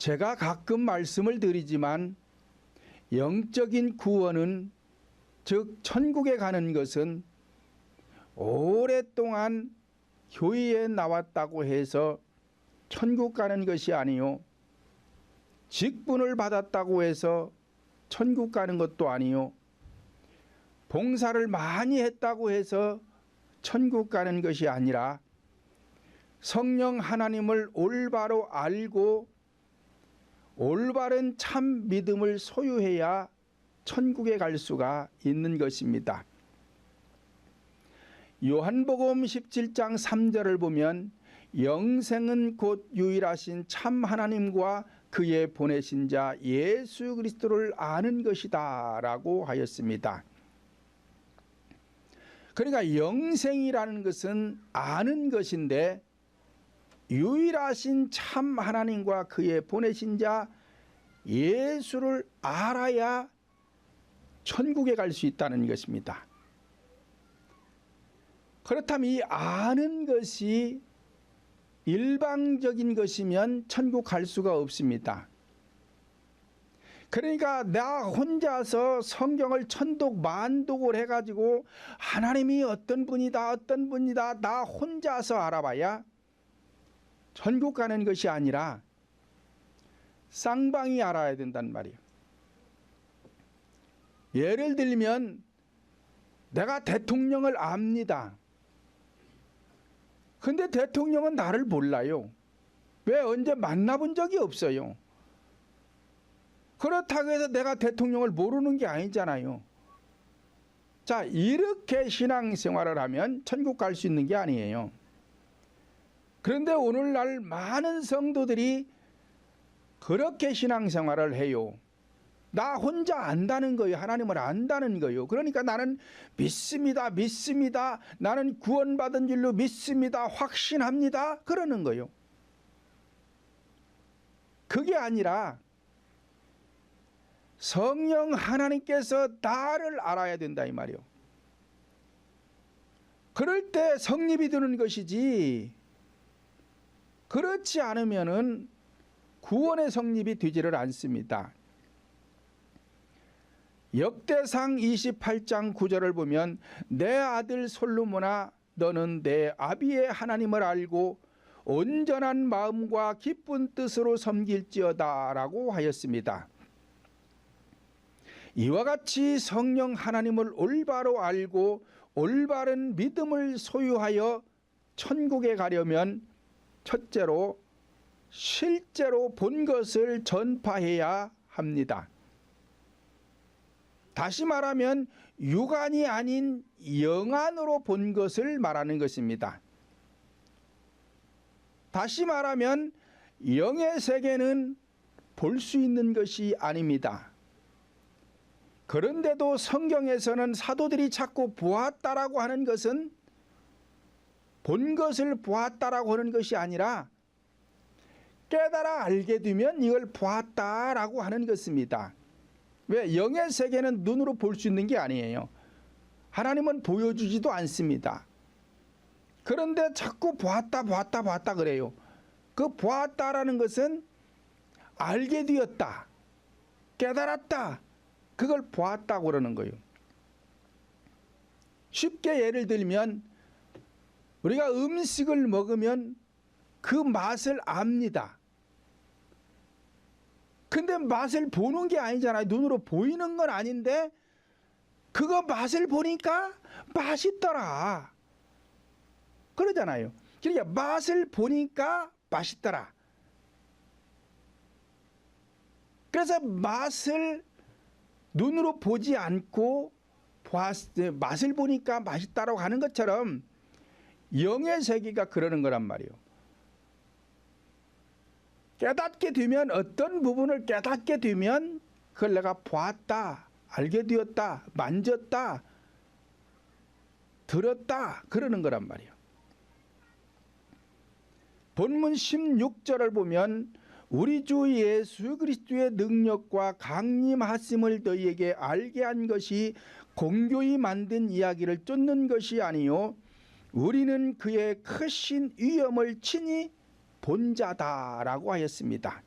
제가 가끔 말씀을 드리지만 영적인 구원은, 즉 천국에 가는 것은 오랫동안 교회에 나왔다고 해서 천국 가는 것이 아니요, 직분을 받았다고 해서 천국 가는 것도 아니요, 봉사를 많이 했다고 해서 천국 가는 것이 아니라 성령 하나님을 올바로 알고 올바른 참 믿음을 소유해야 천국에 갈 수가 있는 것입니다. 요한복음 17장 3절을 보면 영생은 곧 유일하신 참 하나님과 그의 보내신 자 예수 그리스도를 아는 것이다 라고 하였습니다. 그러니까 영생이라는 것은 아는 것인데, 유일하신 참 하나님과 그의 보내신 자 예수를 알아야 천국에 갈 수 있다는 것입니다. 그렇다면 이 아는 것이 일방적인 것이면 천국 갈 수가 없습니다. 그러니까 나 혼자서 성경을 천독 만독을 해가지고 하나님이 어떤 분이다 나 혼자서 알아봐야 천국 가는 것이 아니라 쌍방이 알아야 된단 말이에요. 예를 들면 내가 대통령을 압니다. 근데 대통령은 나를 몰라요. 왜? 언제 만나본 적이 없어요. 그렇다고 해서 내가 대통령을 모르는 게 아니잖아요. 자, 이렇게 신앙생활을 하면 천국 갈 수 있는 게 아니에요. 그런데 오늘날 많은 성도들이 그렇게 신앙생활을 해요. 나 혼자 안다는 거예요. 하나님을 안다는 거예요. 그러니까 나는 믿습니다. 나는 구원받은 줄로 믿습니다. 확신합니다. 그러는 거예요. 그게 아니라 성령 하나님께서 나를 알아야 된다 이 말이요. 그럴 때 성립이 되는 것이지, 그렇지 않으면은 구원의 성립이 되지를 않습니다. 역대상 28장 9절을 보면 내 아들 솔로몬아 너는 내 아비의 하나님을 알고 온전한 마음과 기쁜 뜻으로 섬길지어다 라고 하였습니다. 이와 같이 성령 하나님을 올바로 알고 올바른 믿음을 소유하여 천국에 가려면 첫째로 실제로 본 것을 전파해야 합니다. 다시 말하면 육안이 아닌 영안으로 본 것을 말하는 것입니다. 다시 말하면 영의 세계는 볼 수 있는 것이 아닙니다. 그런데도 성경에서는 사도들이 자꾸 보았다라고 하는 것은 본 것을 보았다라고 하는 것이 아니라 깨달아 알게 되면 이걸 보았다라고 하는 것입니다. 왜? 영의 세계는 눈으로 볼 수 있는 게 아니에요. 하나님은 보여주지도 않습니다. 그런데 자꾸 보았다 그래요. 그 보았다라는 것은 알게 되었다, 깨달았다, 그걸 보았다고 그러는 거예요. 쉽게 예를 들면 우리가 음식을 먹으면 그 맛을 압니다. 근데 맛을 보는 게 아니잖아요. 눈으로 보이는 건 아닌데 그거 맛을 보니까 맛있더라 그러잖아요. 그러니까 맛을 보니까 맛있더라. 그래서 맛을 눈으로 보지 않고 맛을 보니까 맛있다라고 하는 것처럼 영의 세계가 그러는 거란 말이에요. 깨닫게 되면, 어떤 부분을 깨닫게 되면 그걸 내가 보았다, 알게 되었다, 만졌다, 들었다 그러는 거란 말이에요. 본문 16절을 보면 우리 주 예수 그리스도의 능력과 강림하심을 너희에게 알게 한 것이 공교히 만든 이야기를 쫓는 것이 아니요 우리는 그의 크신 위엄을 친히 본 자다라고 하였습니다.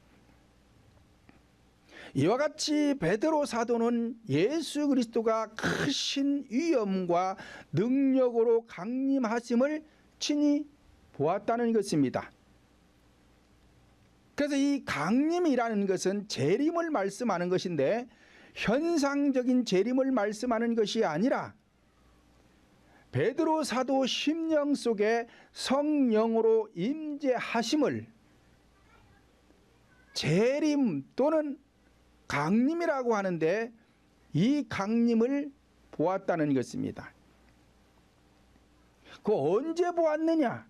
이와 같이 베드로 사도는 예수 그리스도가 크신 위엄과 능력으로 강림하심을 친히 보았다는 것입니다. 그래서 이 강림이라는 것은 재림을 말씀하는 것인데 현상적인 재림을 말씀하는 것이 아니라 베드로 사도 심령 속에 성령으로 임재하심을 재림 또는 강림이라고 하는데 이 강림을 보았다는 것입니다. 그 언제 보았느냐?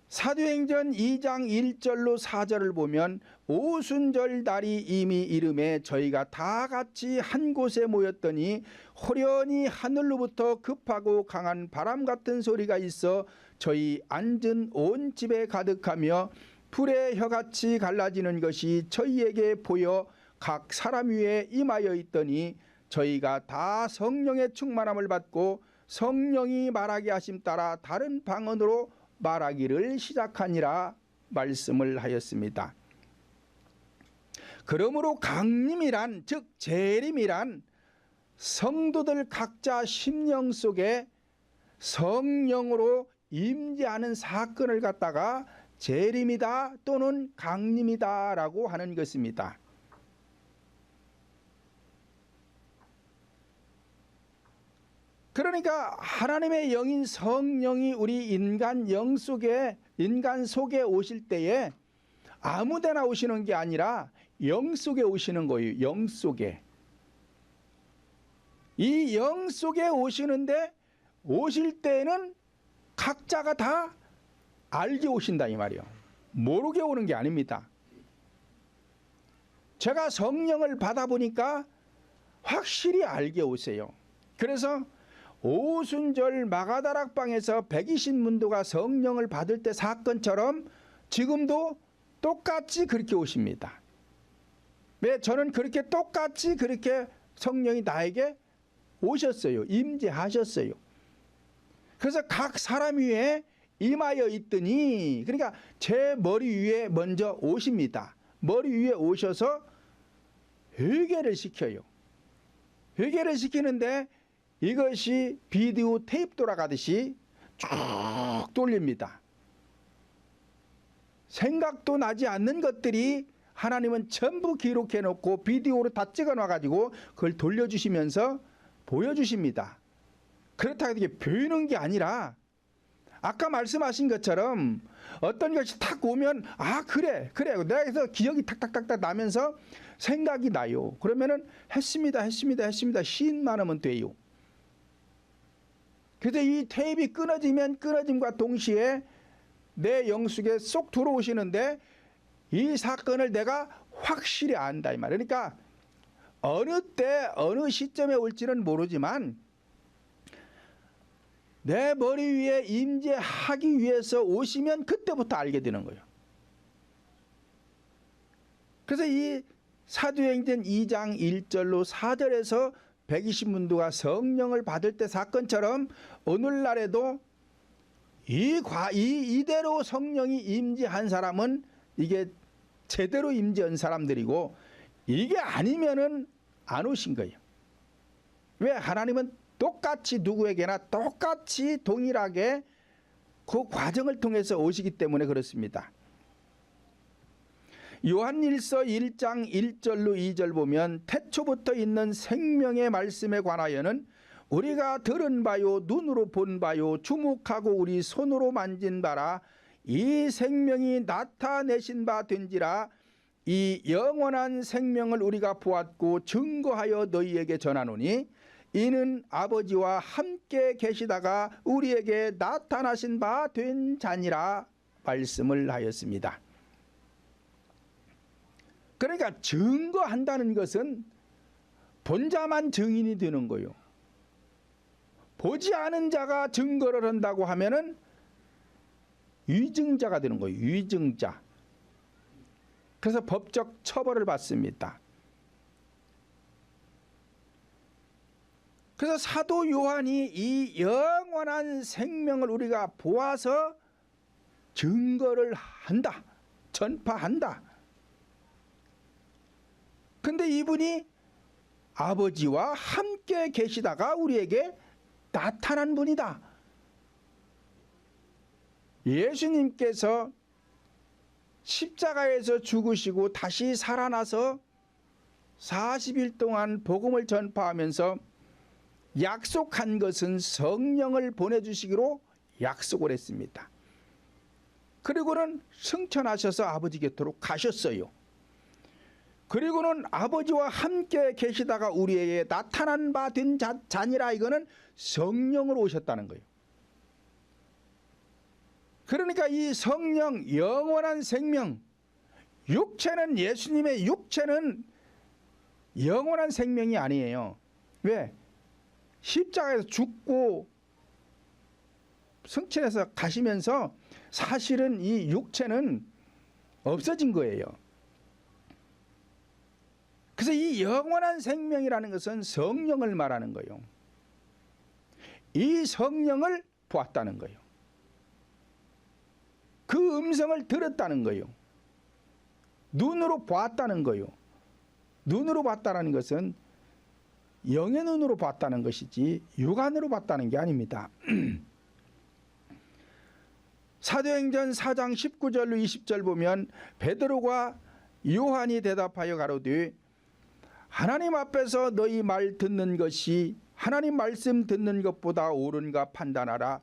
사도행전 2장 1절로 4절을 보면 오순절 달이 이미 이름에 저희가 다 같이 한 곳에 모였더니 호련히 하늘로부터 급하고 강한 바람 같은 소리가 있어 저희 앉은 온 집에 가득하며 불의 혀같이 갈라지는 것이 저희에게 보여 각 사람 위에 임하여 있더니 저희가 다 성령의 충만함을 받고 성령이 말하게 하심 따라 다른 방언으로 말하기를 시작하니라 말씀을 하였습니다. 그러므로 강림이란 즉 재림이란 성도들 각자 심령 속에 성령으로 임재하는 사건을 갖다가 재림이다 또는 강림이다 라고 하는 것입니다. 그러니까 하나님의 영인 성령이 우리 인간 속에 오실 때에 아무데나 오시는 게 아니라 영 속에 오시는 거예요. 영 속에. 이 영 속에 오시는데 오실 때는 각자가 다 알게 오신다 이 말이요. 모르게 오는 게 아닙니다. 제가 성령을 받아보니까 확실히 알게 오세요. 그래서 오순절 마가다락방에서 120문도가 성령을 받을 때 사건처럼 지금도 똑같이 그렇게 오십니다. 왜? 저는 그렇게 똑같이 그렇게 성령이 나에게 오셨어요. 임재하셨어요. 그래서 각 사람 위에 임하여 있더니 그러니까 제 머리 위에 먼저 오십니다. 머리 위에 오셔서 회개를 시켜요. 회개를 시키는데 이것이 비디오 테이프 돌아가듯이 쭉 돌립니다. 생각도 나지 않는 것들이 하나님은 전부 기록해 놓고 비디오로 다 찍어 놔가지고 그걸 돌려주시면서 보여주십니다. 그렇다고 이게 보이는 게 아니라 아까 말씀하신 것처럼 어떤 것이 탁 오면 아 그래 내가 그래서 기억이 탁탁탁탁 나면서 생각이 나요. 그러면은 했습니다 시인만 하면 돼요. 그래서 이 테이프가 끊어지면 끊어짐과 동시에 내 영속에 쏙 들어오시는데 이 사건을 내가 확실히 안다 이 말. 그러니까 어느 때 어느 시점에 올지는 모르지만 내 머리 위에 임재하기 위해서 오시면 그때부터 알게 되는 거예요. 그래서 이 사도행전 2장 1절로 4절에서 120문도가 성령을 받을 때 사건처럼 오늘날에도 이대로 성령이 임재한 사람은 이게 제대로 임재한 사람들이고 이게 아니면은 안 오신 거예요. 왜? 하나님은 똑같이 누구에게나 똑같이 동일하게 그 과정을 통해서 오시기 때문에 그렇습니다. 요한일서 1장 1절로 2절 보면 태초부터 있는 생명의 말씀에 관하여는 우리가 들은 바요 눈으로 본 바요 주목하고 우리 손으로 만진 바라 이 생명이 나타내신 바 된지라 이 영원한 생명을 우리가 보았고 증거하여 너희에게 전하노니 이는 아버지와 함께 계시다가 우리에게 나타나신 바 된 자니라 말씀을 하였습니다. 그러니까 증거한다는 것은 본 자만 증인이 되는 거예요. 보지 않은 자가 증거를 한다고 하면은 위증자가 되는 거예요. 위증자. 그래서 법적 처벌을 받습니다. 그래서 사도 요한이 이 영원한 생명을 우리가 보아서 증거를 한다. 전파한다. 근데 이분이 아버지와 함께 계시다가 우리에게 나타난 분이다. 예수님께서 십자가에서 죽으시고 다시 살아나서 40일 동안 복음을 전파하면서 약속한 것은 성령을 보내주시기로 약속을 했습니다. 그리고는 승천하셔서 아버지 곁으로 가셨어요. 그리고는 아버지와 함께 계시다가 우리에게 나타난 바 된 자니라, 이거는 성령으로 오셨다는 거예요. 그러니까 이 성령, 영원한 생명, 육체는, 예수님의 육체는 영원한 생명이 아니에요. 왜? 십자가에서 죽고 승천해서 가시면서 사실은 이 육체는 없어진 거예요. 그래서 이 영원한 생명이라는 것은 성령을 말하는 거예요. 이 성령을 보았다는 거예요. 그 음성을 들었다는 거예요. 눈으로 보았다는 거예요. 눈으로 봤다는 것은 영의 눈으로 봤다는 것이지 육안으로 봤다는 게 아닙니다. 사도행전 4장 19절로 20절 보면 베드로가 요한이 대답하여 가로되 하나님 앞에서 너희 말 듣는 것이 하나님 말씀 듣는 것보다 옳은가 판단하라.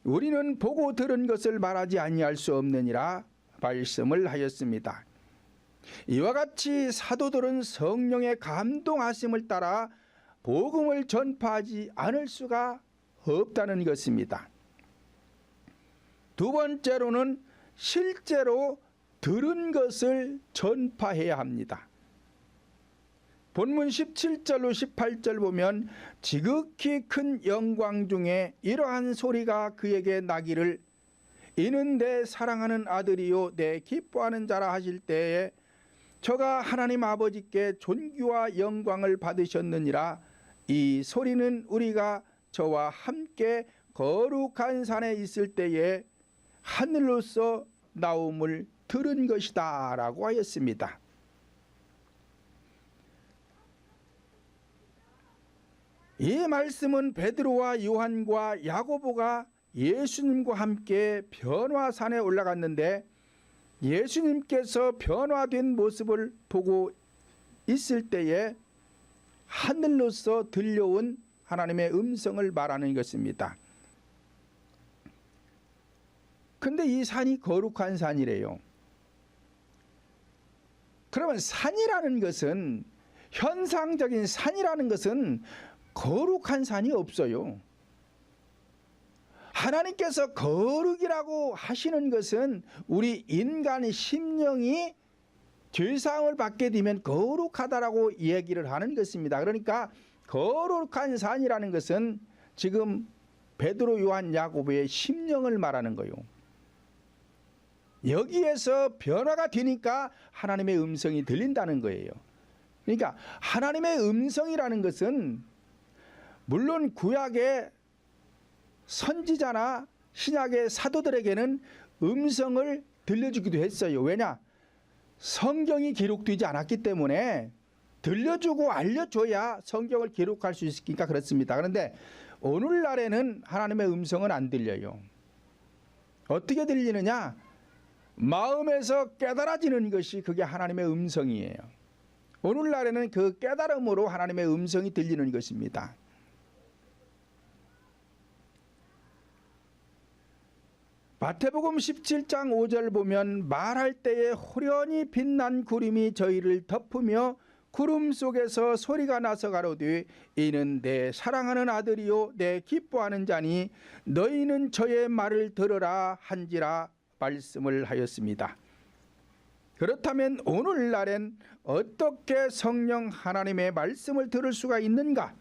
우리는 보고 들은 것을 말하지 아니할 수 없느니라 말씀을 하였습니다. 이와 같이 사도들은 성령의 감동하심을 따라 복음을 전파하지 않을 수가 없다는 것입니다. 두 번째로는 실제로 들은 것을 전파해야 합니다. 본문 17절로 18절 보면 지극히 큰 영광 중에 이러한 소리가 그에게 나기를 이는 내 사랑하는 아들이요 내 기뻐하는 자라 하실 때에 저가 하나님 아버지께 존귀와 영광을 받으셨느니라. 이 소리는 우리가 저와 함께 거룩한 산에 있을 때에 하늘로서 나옴을 들은 것이다 라고 하였습니다. 이 말씀은 베드로와 요한과 야고보가 예수님과 함께 변화산에 올라갔는데 예수님께서 변화된 모습을 보고 있을 때에 하늘로서 들려온 하나님의 음성을 말하는 것입니다. 근데 이 산이 거룩한 산이래요. 그러면 산이라는 것은, 현상적인 산이라는 것은 거룩한 산이 없어요. 하나님께서 거룩이라고 하시는 것은 우리 인간의 심령이 죄사함을 받게 되면 거룩하다라고 얘기를 하는 것입니다. 그러니까 거룩한 산이라는 것은 지금 베드로, 요한, 야고보의 심령을 말하는 거예요. 여기에서 변화가 되니까 하나님의 음성이 들린다는 거예요. 그러니까 하나님의 음성이라는 것은 물론 구약의 선지자나 신약의 사도들에게는 음성을 들려주기도 했어요. 왜냐? 성경이 기록되지 않았기 때문에 들려주고 알려줘야 성경을 기록할 수 있으니까 그렇습니다. 그런데 오늘날에는 하나님의 음성은 안 들려요. 어떻게 들리느냐? 마음에서 깨달아지는 것이 그게 하나님의 음성이에요. 오늘날에는 그 깨달음으로 하나님의 음성이 들리는 것입니다. 마태복음 17장 5절 보면 말할 때에 호련히 빛난 구름이 저희를 덮으며 구름 속에서 소리가 나서 가로되 이는 내 사랑하는 아들이요 내 기뻐하는 자니 너희는 저의 말을 들으라 한지라 말씀을 하였습니다. 그렇다면 오늘날엔 어떻게 성령 하나님의 말씀을 들을 수가 있는가?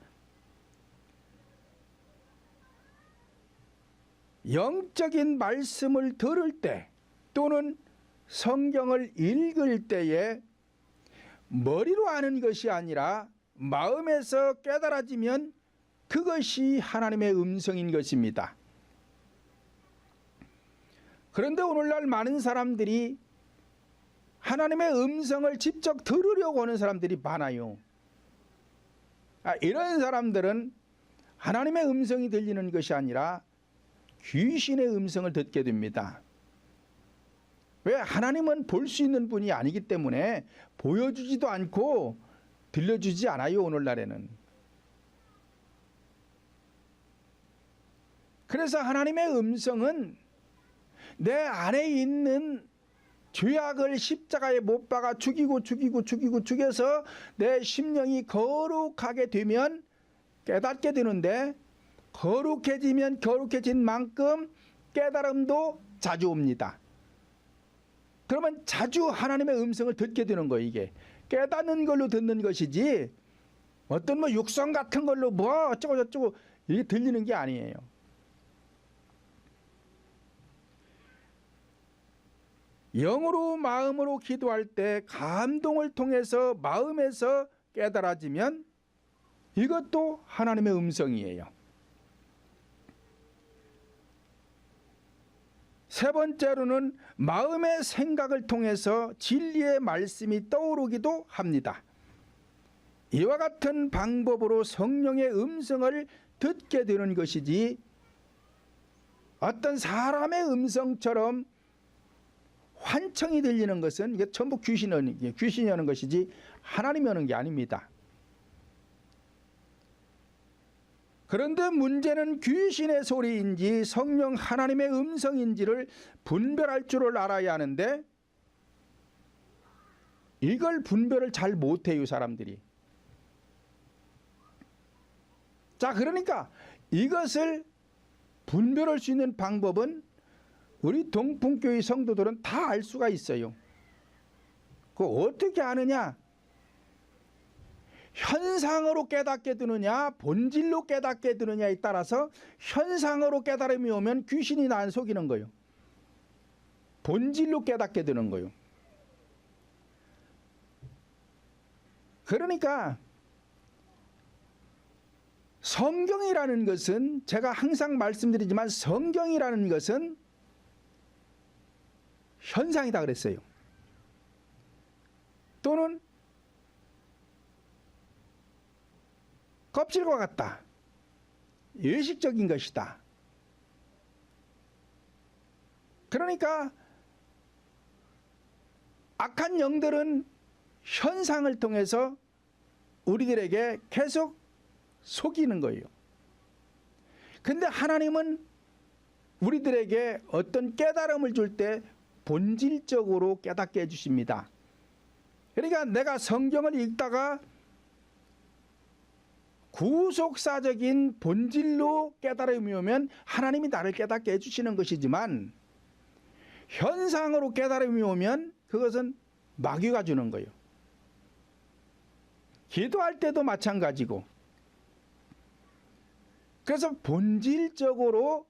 영적인 말씀을 들을 때 또는 성경을 읽을 때에 머리로 아는 것이 아니라 마음에서 깨달아지면 그것이 하나님의 음성인 것입니다. 그런데 오늘날 많은 사람들이 하나님의 음성을 직접 들으려고 하는 사람들이 많아요. 이런 사람들은 하나님의 음성이 들리는 것이 아니라 귀신의 음성을 듣게 됩니다. 왜? 하나님은 볼 수 있는 분이 아니기 때문에 보여주지도 않고 들려주지 않아요, 오늘날에는. 그래서 하나님의 음성은 내 안에 있는 죄악을 십자가에 못 박아 죽여서 내 심령이 거룩하게 되면 깨닫게 되는데, 거룩해지면 거룩해진 만큼 깨달음도 자주 옵니다. 그러면 자주 하나님의 음성을 듣게 되는 거예요. 이게 깨닫는 걸로 듣는 것이지 어떤 육성 같은 걸로 어쩌고 저쩌고 이게 들리는 게 아니에요. 영으로 마음으로 기도할 때 감동을 통해서 마음에서 깨달아지면 이것도 하나님의 음성이에요. 세 번째로는 마음의 생각을 통해서 진리의 말씀이 떠오르기도 합니다. 이와 같은 방법으로 성령의 음성을 듣게 되는 것이지, 어떤 사람의 음성처럼 환청이 들리는 것은 이게 전부 귀신이 오는 것이지 하나님이 오는 게 아닙니다. 그런데 문제는 귀신의 소리인지 성령 하나님의 음성인지를 분별할 줄을 알아야 하는데, 이걸 분별을 잘 못해요, 사람들이. 자, 그러니까 이것을 분별할 수 있는 방법은 우리 동풍교회 성도들은 다 알 수가 있어요. 그거 어떻게 아느냐? 현상으로 깨닫게 되느냐 본질로 깨닫게 되느냐에 따라서, 현상으로 깨달음이 오면 귀신이 나 안 속이는 거예요. 본질로 깨닫게 되는 거예요. 그러니까 성경이라는 것은, 제가 항상 말씀드리지만 성경이라는 것은 현상이다 그랬어요. 또는 껍질과 같다, 의식적인 것이다. 그러니까 악한 영들은 현상을 통해서 우리들에게 계속 속이는 거예요. 근데 하나님은 우리들에게 어떤 깨달음을 줄 때 본질적으로 깨닫게 해주십니다. 그러니까 내가 성경을 읽다가 구속사적인 본질로 깨달음이 오면 하나님이 나를 깨닫게 해주시는 것이지만, 현상으로 깨달음이 오면 그것은 마귀가 주는 거예요. 기도할 때도 마찬가지고. 그래서 본질적으로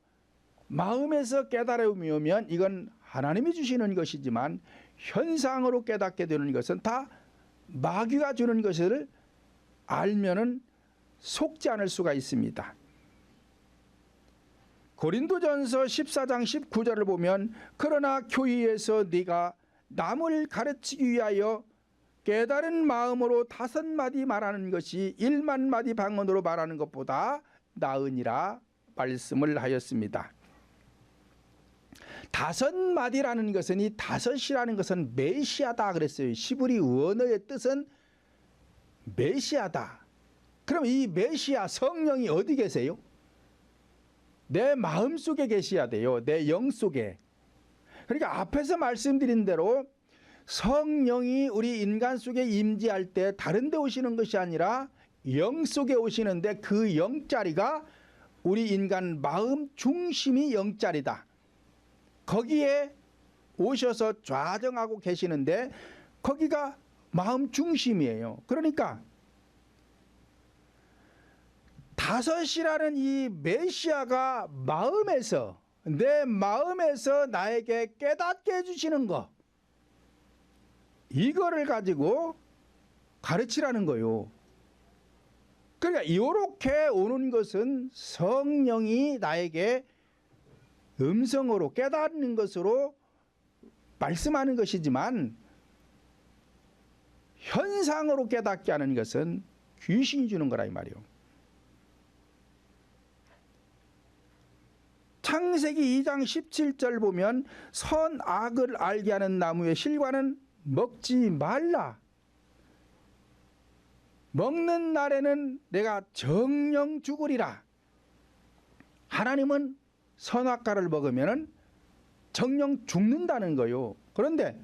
마음에서 깨달음이 오면 이건 하나님이 주시는 것이지만, 현상으로 깨닫게 되는 것은 다 마귀가 주는 것을 알면은 속지 않을 수가 있습니다. 고린도전서 14장 19절을 보면, 그러나 교회에서 네가 남을 가르치기 위하여 깨달은 마음으로 5마디 말하는 것이 1만마디 방언으로 말하는 것보다 나으니라 말씀을 하였습니다. 5마디라는 것은, 이 5이라는 것은 메시아다 그랬어요. 시브리 원어의 뜻은 메시아다. 그럼 이 메시아 성령이 어디 계세요? 내 마음 속에 계셔야 돼요. 내 영 속에. 그러니까 앞에서 말씀드린 대로 성령이 우리 인간 속에 임재할 때 다른 데 오시는 것이 아니라 영 속에 오시는데, 그 영자리가 우리 인간 마음 중심이 영자리다. 거기에 오셔서 좌정하고 계시는데 거기가 마음 중심이에요. 그러니까 5이라는 이 메시아가 마음에서, 내 마음에서 나에게 깨닫게 해주시는 것, 이거를 가지고 가르치라는 거예요. 그러니까 이렇게 오는 것은 성령이 나에게 음성으로 깨닫는 것으로 말씀하는 것이지만, 현상으로 깨닫게 하는 것은 귀신이 주는 거라 이 말이요. 창세기 2장 17절 보면 선악을 알게 하는 나무의 실과는 먹지 말라. 먹는 날에는 내가 정령 죽으리라. 하나님은 선악과를 먹으면 정령 죽는다는 거요. 그런데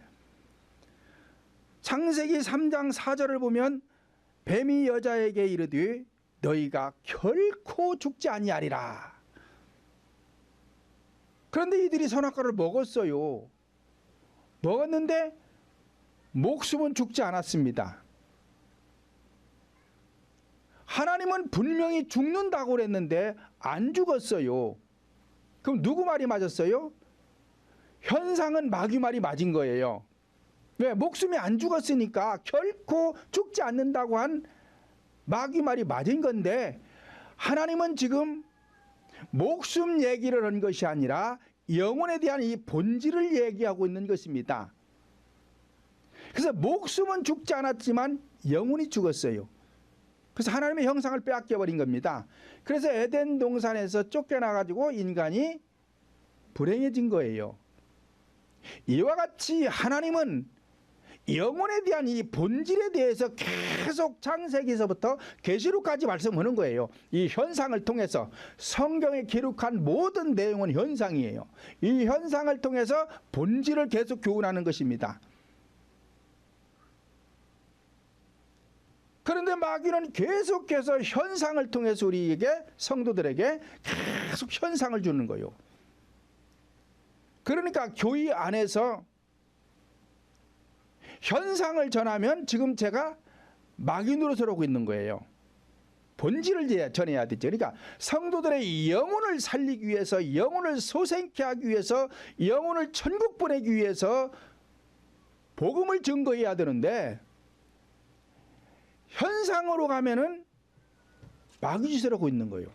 창세기 3장 4절을 보면 뱀이 여자에게 이르되 너희가 결코 죽지 아니하리라. 그런데 이들이 선악과를 먹었어요. 먹었는데 목숨은 죽지 않았습니다. 하나님은 분명히 죽는다고 그랬는데 안 죽었어요. 그럼 누구 말이 맞았어요? 현상은 마귀 말이 맞은 거예요. 왜? 목숨이 안 죽었으니까 결코 죽지 않는다고 한 마귀 말이 맞은 건데, 하나님은 지금 목숨 얘기를 한 것이 아니라 영혼에 대한 이 본질을 얘기하고 있는 것입니다. 그래서 목숨은 죽지 않았지만 영혼이 죽었어요. 그래서 하나님의 형상을 빼앗겨 버린 겁니다. 그래서 에덴 동산에서 쫓겨나가지고 인간이 불행해진 거예요. 이와 같이 하나님은 영혼에 대한 이 본질에 대해서 계속 창세기에서부터 계시록까지 말씀하는 거예요. 이 현상을 통해서 성경에 기록한 모든 내용은 현상이에요. 이 현상을 통해서 본질을 계속 교훈하는 것입니다. 그런데 마귀는 계속해서 현상을 통해서 우리에게, 성도들에게 계속 현상을 주는 거예요. 그러니까 교회 안에서 현상을 전하면 지금 제가 마귀 노릇을 하고 있는 거예요. 본질을 전해야 되죠. 그러니까 성도들의 영혼을 살리기 위해서, 영혼을 소생케 하기 위해서, 영혼을 천국 보내기 위해서 복음을 증거해야 되는데, 현상으로 가면은 마귀 짓을 하고 있는 거예요.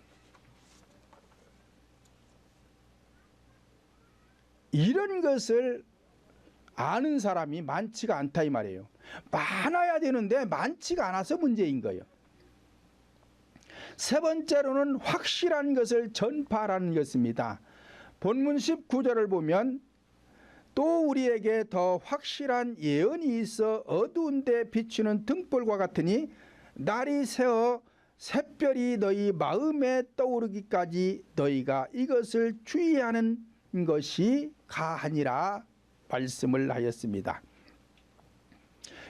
이런 것을 아는 사람이 많지가 않다 이 말이에요. 많아야 되는데 많지가 않아서 문제인 거예요. 세 번째로는 확실한 것을 전파하라는 것입니다. 본문 19절을 보면 또 우리에게 더 확실한 예언이 있어 어두운 데 비추는 등불과 같으니 날이 새어 샛별이 너희 마음에 떠오르기까지 너희가 이것을 주의하는 것이 가하니라 말씀을 하였습니다.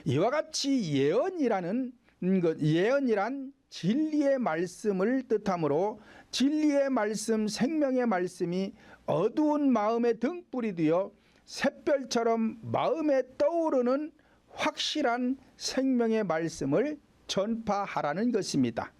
이와 같이 예언이란 진리의 말씀을 뜻하므로 진리의 말씀, 생명의 말씀이 어두운 마음의 등불이 되어 샛별처럼 마음에 떠오르는 확실한 생명의 말씀을 전파하라는 것입니다.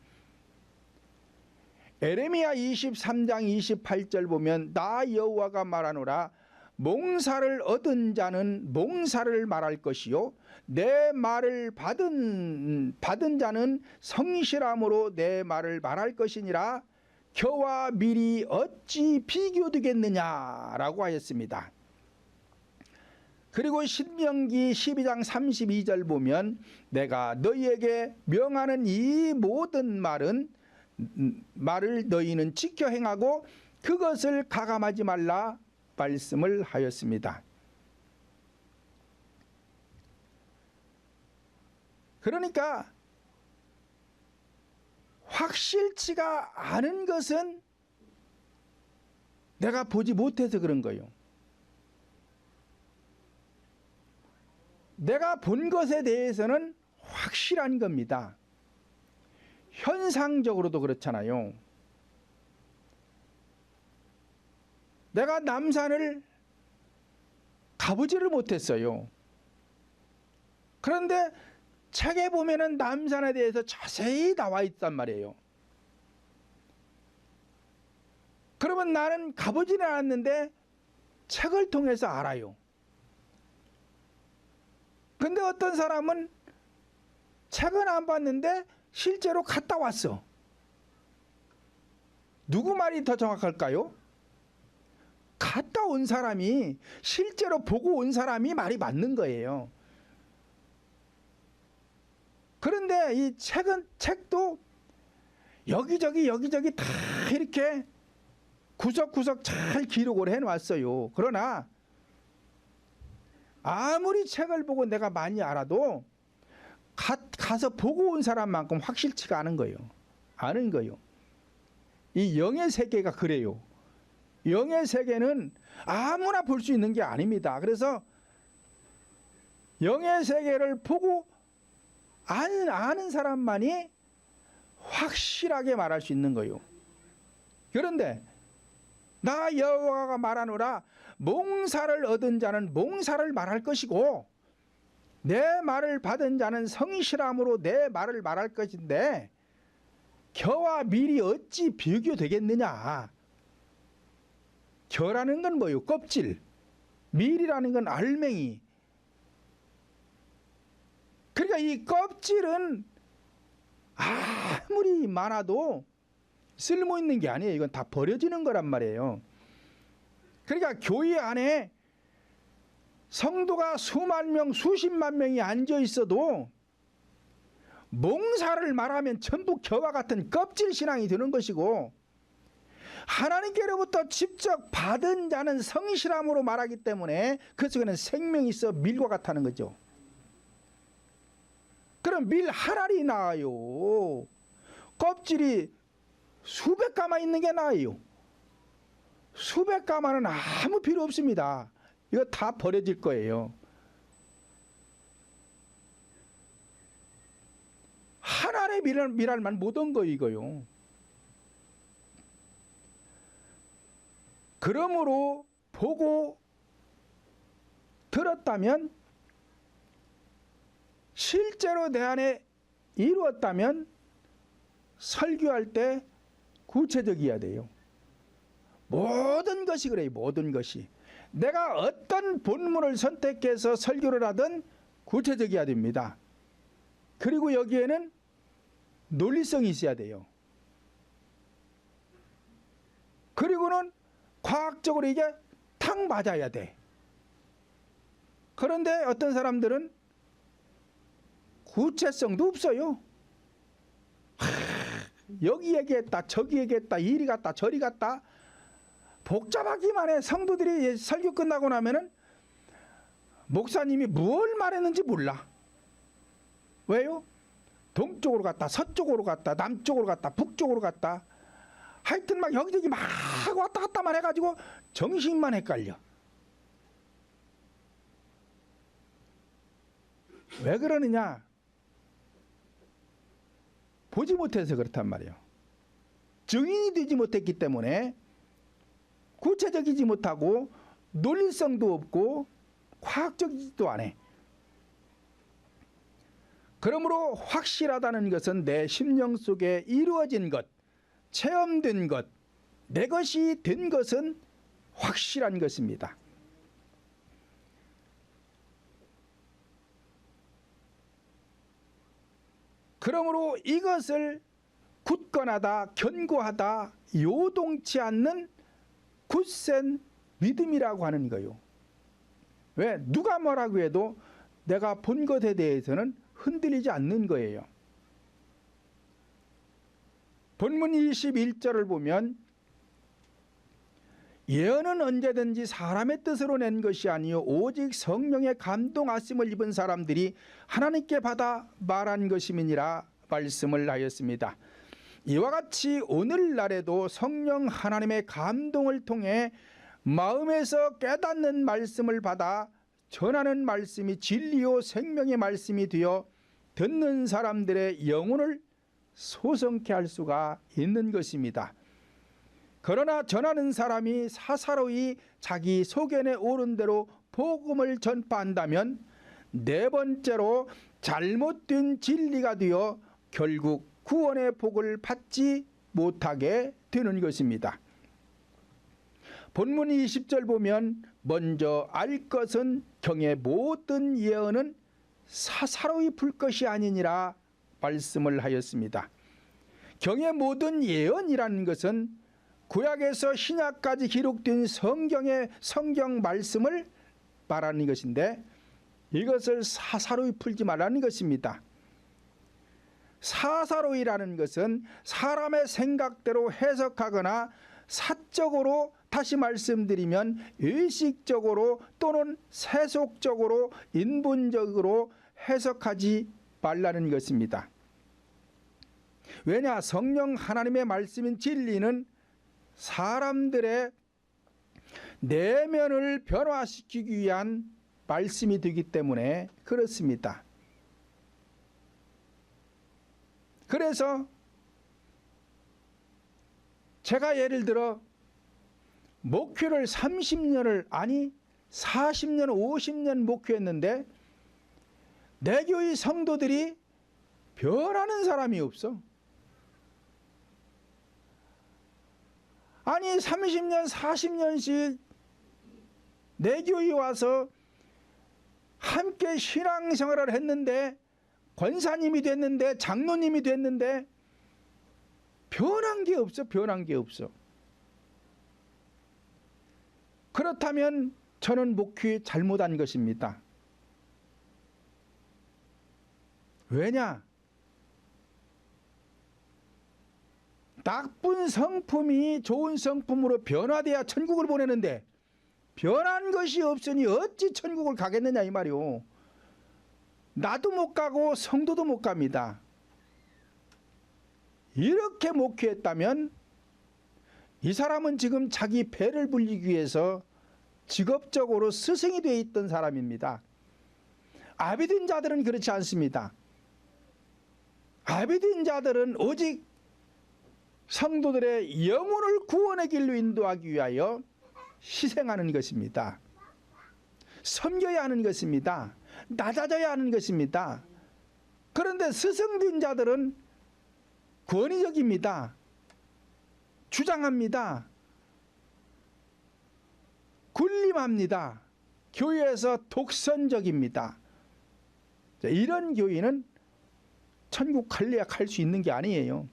에레미야 23장 28절 보면 나 여호와가 말하노라 몽사를 얻은 자는 몽사를 말할 것이요 내 말을 받은 자는 성실함으로 내 말을 말할 것이니라. 겨와 밀이 어찌 비교되겠느냐라고 하였습니다. 그리고 신명기 12장 32절 보면 내가 너희에게 명하는 이 모든 말을 너희는 지켜 행하고 그것을 가감하지 말라 말씀을 하였습니다. 그러니까 확실치가 않은 것은 내가 보지 못해서 그런 거예요. 내가 본 것에 대해서는 확실한 겁니다. 현상적으로도 그렇잖아요. 내가 남산을 가보지를 못했어요. 그런데 책에 보면은 남산에 대해서 자세히 나와 있단 말이에요. 그러면 나는 가보지는 않았는데 책을 통해서 알아요. 근데 어떤 사람은 책은 안 봤는데 실제로 갔다 왔어. 누구 말이 더 정확할까요? 갔다 온 사람이, 실제로 보고 온 사람이 말이 맞는 거예요. 그런데 이 책도 여기저기 다 이렇게 구석구석 잘 기록을 해놨어요. 그러나 아무리 책을 보고 내가 많이 알아도 가서 보고 온 사람만큼 확실치가 않은 거예요. 아는 거예요. 이 영의 세계가 그래요. 영의 세계는 아무나 볼 수 있는 게 아닙니다. 그래서 영의 세계를 보고 아는 사람만이 확실하게 말할 수 있는 거예요. 그런데 나 여호와가 말하노라, 몽사를 얻은 자는 몽사를 말할 것이고 내 말을 받은 자는 성실함으로 내 말을 말할 것인데 겨와 밀이 어찌 비교되겠느냐. 겨라는 건 뭐예요? 껍질. 밀이라는 건 알맹이. 그러니까 이 껍질은 아무리 많아도 쓸모있는 게 아니에요. 이건 다 버려지는 거란 말이에요. 그러니까 교회 안에 성도가 수만 명, 수십만 명이 앉아 있어도 몽사를 말하면 전부 겨와 같은 껍질 신앙이 되는 것이고, 하나님께로부터 직접 받은 자는 성실함으로 말하기 때문에 그 속에는 생명이 있어 밀과 같다는 거죠. 그럼 밀 한 알이 나아요? 껍질이 수백 가마 있는 게 나아요? 수백 가마는 아무 필요 없습니다. 이거 다 버려질 거예요. 한 알의 밀알만 못 얻은 거 이거요. 그러므로 보고 들었다면, 실제로 내 안에 이루었다면 설교할 때 구체적이어야 돼요. 모든 것이 그래요. 모든 것이. 내가 어떤 본문을 선택해서 설교를 하든 구체적이어야 됩니다. 그리고 여기에는 논리성이 있어야 돼요. 그리고는 과학적으로 이게 탁 맞아야 돼. 그런데 어떤 사람들은 구체성도 없어요. 여기 얘기했다 저기 얘기했다 이리 갔다 저리 갔다 복잡하기만 해. 성도들이 설교 끝나고 나면은 목사님이 뭘 말했는지 몰라. 왜요? 동쪽으로 갔다 서쪽으로 갔다 남쪽으로 갔다 북쪽으로 갔다, 하여튼 막 여기저기 막 왔다 갔다만 해가지고 정신만 헷갈려. 왜 그러느냐? 보지 못해서 그렇단 말이에요. 증인이 되지 못했기 때문에 구체적이지 못하고 논리성도 없고 과학적이지도 않아. 그러므로 확실하다는 것은 내 심령 속에 이루어진 것, 체험된 것, 내 것이 된 것은 확실한 것입니다. 그러므로 이것을 굳건하다, 견고하다, 요동치 않는 굳센 믿음이라고 하는 거예요. 왜? 누가 뭐라고 해도 내가 본 것에 대해서는 흔들리지 않는 거예요. 본문 21절을 보면 예언은 언제든지 사람의 뜻으로 낸 것이 아니요 오직 성령의 감동하심을 입은 사람들이 하나님께 받아 말한 것임이니라 말씀을 하였습니다. 이와 같이 오늘날에도 성령 하나님의 감동을 통해 마음에서 깨닫는 말씀을 받아 전하는 말씀이 진리요 생명의 말씀이 되어 듣는 사람들의 영혼을 소성케 할 수가 있는 것입니다. 그러나 전하는 사람이 사사로이 자기 소견에 오른 대로 복음을 전파한다면 네 번째로 잘못된 진리가 되어 결국 구원의 복을 받지 못하게 되는 것입니다. 본문 20절 보면 먼저 알 것은 경의 모든 예언은 사사로이 풀 것이 아니니라 말씀을 하였습니다. 경의 모든 예언이라는 것은 구약에서 신약까지 기록된 성경 말씀을 말하는 것인데 이것을 사사로이 풀지 말라는 것입니다. 사사로이라는 것은 사람의 생각대로 해석하거나 사적으로, 다시 말씀드리면 의식적으로 또는 세속적으로 인본적으로 해석하지 말라는 것입니다. 왜냐? 성령 하나님의 말씀인 진리는 사람들의 내면을 변화시키기 위한 말씀이 되기 때문에 그렇습니다. 그래서 제가 예를 들어 목회를 30년을, 아니 40년 50년 목회했는데 내 교회 성도들이 변하는 사람이 없어. 아니 30년 40년씩 내 교회에 와서 함께 신앙생활을 했는데, 권사님이 됐는데, 장로님이 됐는데 변한 게 없어. 변한 게 없어. 그렇다면 저는 목회 잘못한 것입니다. 왜냐? 나쁜 성품이 좋은 성품으로 변화돼야 천국을 보내는데 변한 것이 없으니 어찌 천국을 가겠느냐 이 말이오. 나도 못 가고 성도도 못 갑니다. 이렇게 목회했다면 이 사람은 지금 자기 배를 불리기 위해서 직업적으로 스승이 되어 있던 사람입니다. 아비된 자들은 그렇지 않습니다. 아비된 자들은 오직 성도들의 영혼을 구원의 길로 인도하기 위하여 희생하는 것입니다. 섬겨야 하는 것입니다. 낮아져야 하는 것입니다. 그런데 스승된 자들은 권위적입니다. 주장합니다. 군림합니다. 교회에서 독선적입니다. 이런 교회는 천국 갈래야 갈 수 있는 게 아니에요.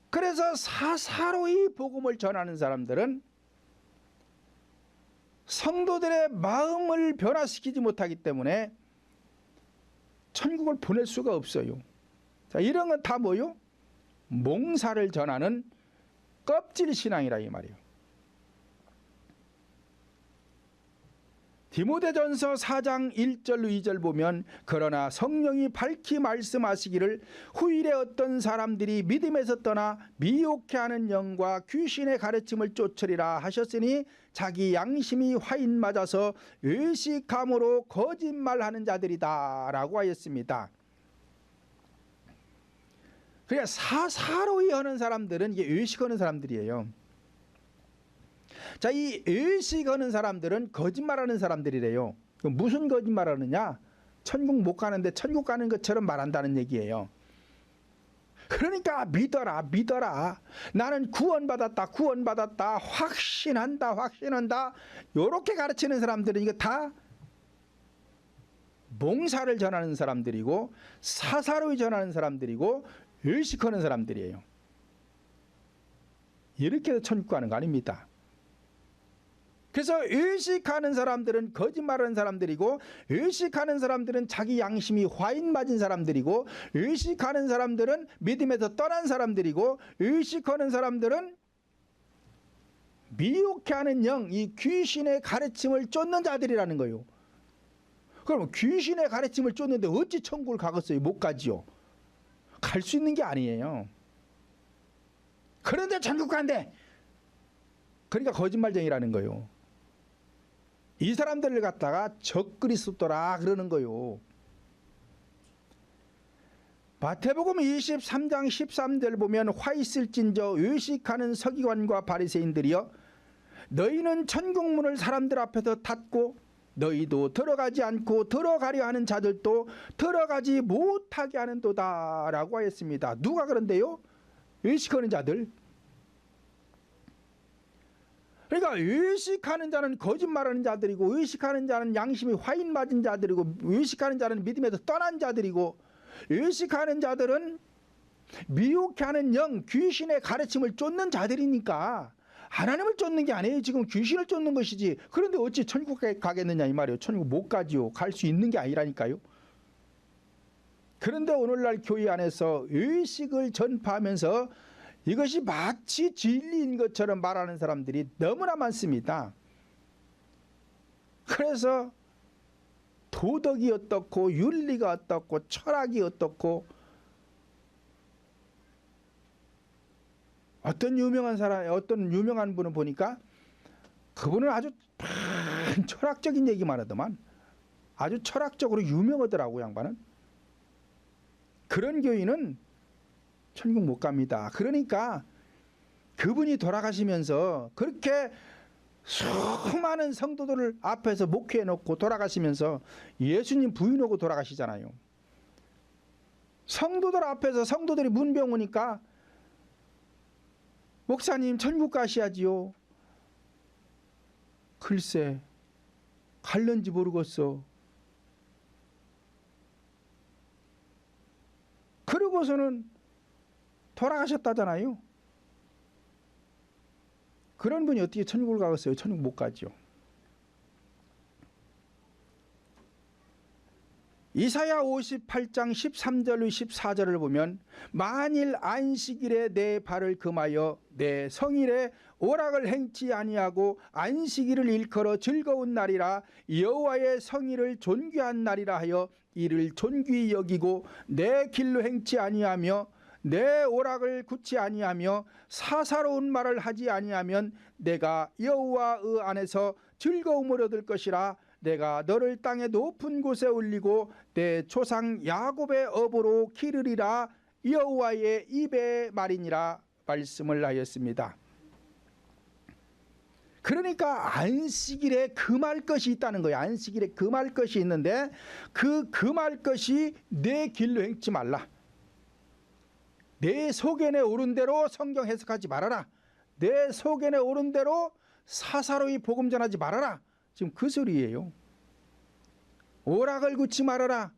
그래서 사사로이 복음을 전하는 사람들은 성도들의 마음을 변화시키지 못하기 때문에 천국을 보낼 수가 없어요. 자, 이런 건 다 뭐요? 몽사를 전하는 껍질 신앙이라 이 말이에요. 디모데전서 4장 1절 2절 보면, 그러나 성령이 밝히 말씀하시기를 후일에 어떤 사람들이 믿음에서 떠나 미혹해하는 영과 귀신의 가르침을 쫓으리라 하셨으니 자기 양심이 화인 맞아서 의식함으로 거짓말하는 자들이다 라고 하였습니다. 그러니까 사사로이 하는 사람들은 이게 의식하는 사람들이에요. 자, 이 의식하는 사람들은 거짓말하는 사람들이래요. 무슨 거짓말하느냐? 천국 못 가는데 천국 가는 것처럼 말한다는 얘기예요. 그러니까 믿어라 믿어라, 나는 구원받았다 확신한다 이렇게 가르치는 사람들은 이거 다 몽사를 전하는 사람들이고 사사로이 전하는 사람들이고 의식하는 사람들이에요. 이렇게 해서 천국 가는 거 아닙니다. 그래서 의식하는 사람들은 거짓말하는 사람들이고, 의식하는 사람들은 자기 양심이 화인 맞은 사람들이고, 의식하는 사람들은 믿음에서 떠난 사람들이고, 의식하는 사람들은 미혹해하는 영, 이 귀신의 가르침을 쫓는 자들이라는 거예요. 그럼 귀신의 가르침을 쫓는데 어찌 천국을 가겠어요? 못 가지요. 갈 수 있는 게 아니에요. 그런데 천국 간대. 그러니까 거짓말쟁이라는 거예요. 이 사람들을 갖다가 적그리스도라 그러는 거요. 마태복음 23장 13절 보면, 화 있을진저 의식하는 서기관과 바리새인들이여, 너희는 천국문을 사람들 앞에서 닫고 너희도 들어가지 않고 들어가려 하는 자들도 들어가지 못하게 하는도다 라고 하였습니다. 누가 그런데요? 의식하는 자들. 그러니까 의식하는 자는 거짓말하는 자들이고, 의식하는 자는 양심이 화인 맞은 자들이고, 의식하는 자는 믿음에서 떠난 자들이고, 의식하는 자들은 미혹해하는 영, 귀신의 가르침을 쫓는 자들이니까 하나님을 쫓는 게 아니에요. 지금 귀신을 쫓는 것이지. 그런데 어찌 천국에 가겠느냐 이 말이에요. 천국 못 가지요. 갈 수 있는 게 아니라니까요. 그런데 오늘날 교회 안에서 의식을 전파하면서 이것이 마치 진리인 것처럼 말하는 사람들이 너무나 많습니다. 그래서 도덕이 어떻고 윤리가 어떻고 철학이 어떻고, 어떤 유명한 분을 보니까 그분은 아주 철학적인 얘기만 하더만 아주 철학적으로 유명하더라고 양반은. 그런 교인은 천국 못 갑니다. 그러니까 그분이 돌아가시면서 그렇게 수많은 성도들을 앞에서 목회해 놓고 돌아가시면서 예수님 부인하고 돌아가시잖아요. 성도들 앞에서 성도들이 문병 오니까 목사님 천국 가셔야지요. 글쎄 갈는지 모르겠어. 그러고서는 돌아가셨다잖아요. 그런 분이 어떻게 천국을 가겠어요? 천국 못 가죠. 이사야 58장 13절 14절을 보면 만일 안식일에 내 발을 금하여 내 성일에 오락을 행치 아니하고 안식일을 일컬어 즐거운 날이라 여호와의 성일을 존귀한 날이라 하여 이를 존귀히 여기고 내 길로 행치 아니하며 내 오락을 굳지 아니하며 사사로운 말을 하지 아니하면 내가 여호와의 안에서 즐거움을 얻을 것이라. 내가 너를 땅의 높은 곳에 올리고 내 조상 야곱의 업으로 기르리라. 여호와의 입의 말이니라 말씀을 하였습니다. 그러니까 안식일에 금할 것이 있다는 거예요. 안식일에 금할 것이 있는데 그 금할 것이 내 길로 행치 말라. 내 소견에 오른 대로 성경 해석하지 말아라. 내 소견에 오른 대로 사사로이 복음 전하지 말아라. 지금 그 소리예요. 오락을 굳지 말아라.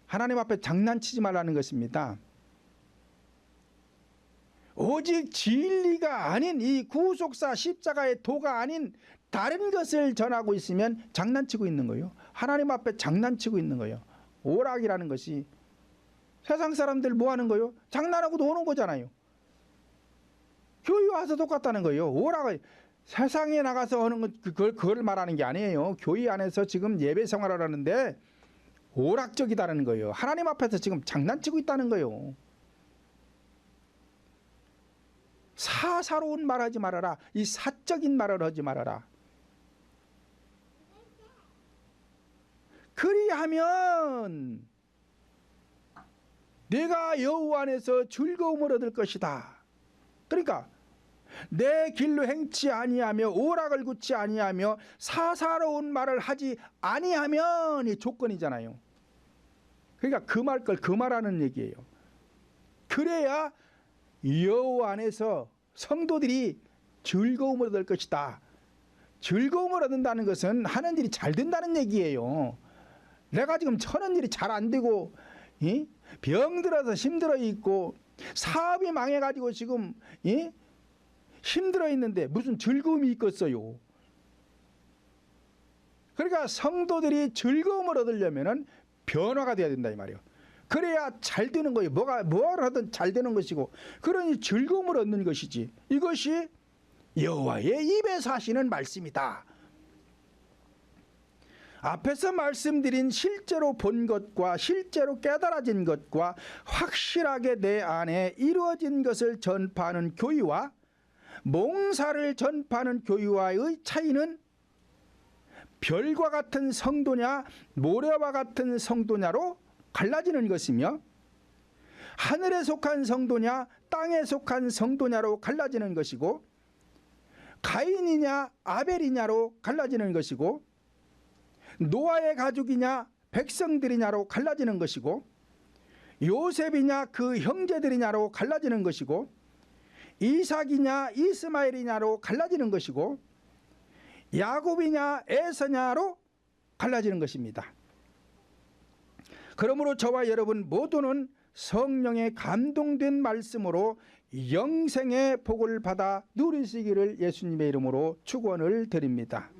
하나님 앞에 장난치지 말라는 것입니다. 오직 진리가 아닌 이 구속사 십자가의 도가 아닌 다른 것을 전하고 있으면 장난치고 있는 거예요. 하나님 앞에 장난치고 있는 거예요. 오락이라는 것이 세상 사람들 뭐 하는 거예요? 장난하고 노는 거잖아요. 교회 와서 똑같다는 거예요. 오락을 세상에 나가서 하는 건 그걸 말하는 게 아니에요. 교회 안에서 지금 예배 생활을 하는데 오락적이다는 거예요. 하나님 앞에서 지금 장난치고 있다는 거예요. 사사로운 말하지 말아라. 이 사적인 말을 하지 말아라. 그리하면 내가 여호와 안에서 즐거움을 얻을 것이다. 그러니까 내 길로 행치 아니하며 오락을 굳지 아니하며 사사로운 말을 하지 아니하면 이 조건이잖아요. 그러니까 금할 걸 금하라는 얘기예요. 그래야 여호와 안에서 성도들이 즐거움을 얻을 것이다. 즐거움을 얻는다는 것은 하는 일이 잘 된다는 얘기예요. 내가 지금 하는 일이 잘 안 되고 병들어서 힘들어 있고 사업이 망해가지고 지금 힘들어 있는데 무슨 즐거움이 있겠어요. 그러니까 성도들이 즐거움을 얻으려면 변화가 돼야 된다 이 말이에요. 그래야 잘 되는 거예요. 뭘 하든 잘 되는 것이고, 그러니 즐거움을 얻는 것이지. 이것이 여호와의 입에서 하시는 말씀이다. 앞에서 말씀드린 실제로 본 것과 실제로 깨달아진 것과 확실하게 내 안에 이루어진 것을 전파하는 교회와 몽사를 전파하는 교회와의 차이는 별과 같은 성도냐 모래와 같은 성도냐로 갈라지는 것이며, 하늘에 속한 성도냐 땅에 속한 성도냐로 갈라지는 것이고, 가인이냐 아벨이냐로 갈라지는 것이고, 노아의 가족이냐 백성들이냐로 갈라지는 것이고, 요셉이냐 그 형제들이냐로 갈라지는 것이고, 이삭이냐 이스마엘이냐로 갈라지는 것이고, 야곱이냐 에서냐로 갈라지는 것입니다. 그러므로 저와 여러분 모두는 성령의 감동된 말씀으로 영생의 복을 받아 누리시기를 예수님의 이름으로 축원을 드립니다.